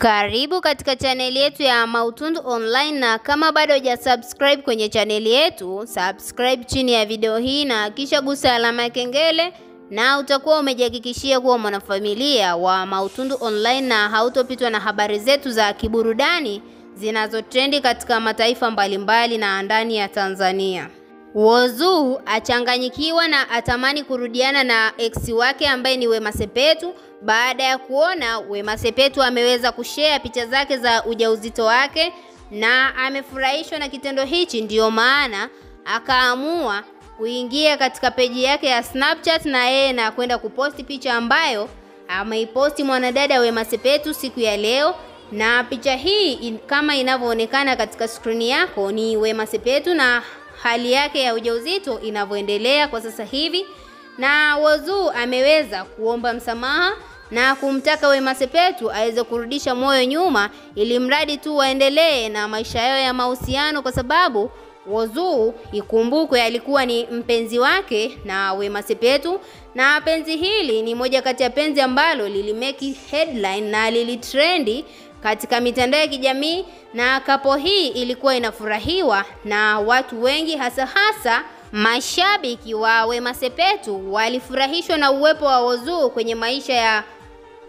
Karibu katika chaneli yetu ya Mautundu Online, na kama bado hujasubscribe kwenye chaneli yetu, subscribe chini ya video hii na kisha gusa alama ya kengele, na utakuwa umejihakikishia kuwa mwanafamilia wa Mautundu Online na hautopitwa na habari zetu za kiburudani zinazotrendi katika mataifa mbalimbali na ndani ya Tanzania. Whozu achanganyikiwa na atamani kurudiana na ex wake ambaye ni Wema Sepetu baada ya kuona Wema Sepetu ameweza kushare picha zake za ujauzito wake, na amefurahishwa na kitendo hichi, ndio maana akaamua kuingia katika peji yake ya Snapchat na yeye na kwenda kuposti picha ambayo ameiposti mwanadada Wema Sepetu siku ya leo. Na picha hii kama inavyoonekana katika skrini yako ni Wema Sepetu na hali yake ya ujauzito inavyoendelea kwa sasa hivi, na Whozu ameweza kuomba msamaha na kumtaka Wema Sepetu aweze kurudisha moyo nyuma ili mradi tu waendelee na maisha yao ya mahusiano, kwa sababu Whozu ikumbukwe alikuwa ni mpenzi wake na Wema Sepetu, na penzi hili ni moja kati ya penzi ambalo lilimeki headline na lilitrendi katika mitandao ya kijamii, na kapo hii ilikuwa inafurahiwa na watu wengi, hasa mashabiki wa Wema Sepetu walifurahishwa na uwepo wa Whozu kwenye maisha ya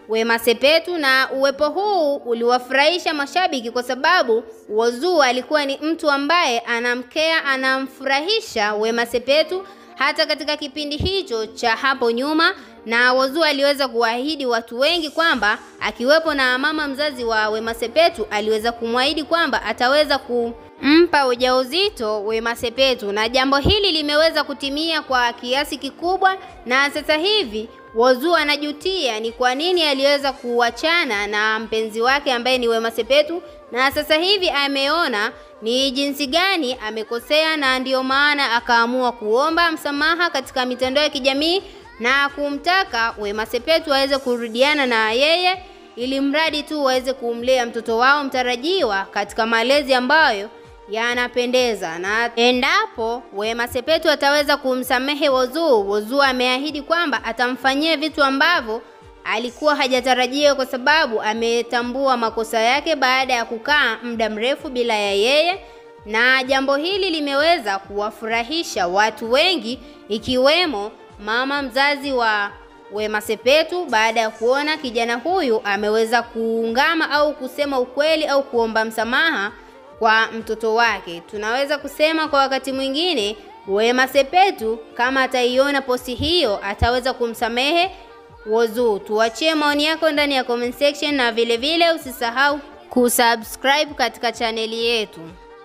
Wema Sepetu, na uwepo huu uliwafurahisha mashabiki kwa sababu Whozu alikuwa ni mtu ambaye anamkea, anamfurahisha Wema Sepetu hata katika kipindi hicho cha hapo nyuma. Na Whozu aliweza kuahidi watu wengi kwamba akiwepo na mama mzazi wa Wema Sepetu aliweza kumwahidi kwamba ataweza kumpa ujauzito Wema Sepetu, na jambo hili limeweza kutimia kwa kiasi kikubwa, na sasa hivi Whozu anajutia ni kwa nini aliweza kuachana na mpenzi wake ambaye ni Wema Sepetu, na sasa hivi ameona ni jinsi gani amekosea, na ndio maana akaamua kuomba msamaha katika mitandao ya kijamii na kumtaka Wema Sepetu aweze kurudiana na yeye ili mradi tu waweze kumlea mtoto wao mtarajiwa katika malezi ambayo yanapendeza. Na endapo Wema Sepetu ataweza kumsamehe Whozu ameahidi kwamba atamfanyia vitu ambavyo alikuwa hajatarajia, kwa sababu ametambua makosa yake baada ya kukaa muda mrefu bila ya yeye, na jambo hili limeweza kuwafurahisha watu wengi ikiwemo mama mzazi wa Wema Sepetu baada ya kuona kijana huyu ameweza kuungama au kusema ukweli au kuomba msamaha kwa mtoto wake. Tunaweza kusema kwa wakati mwingine Wema Sepetu kama ataiona posti hiyo ataweza kumsamehe Whozu. Tuachie maoni yako ndani ya comment section, na vile usisahau kusubscribe katika chaneli yetu.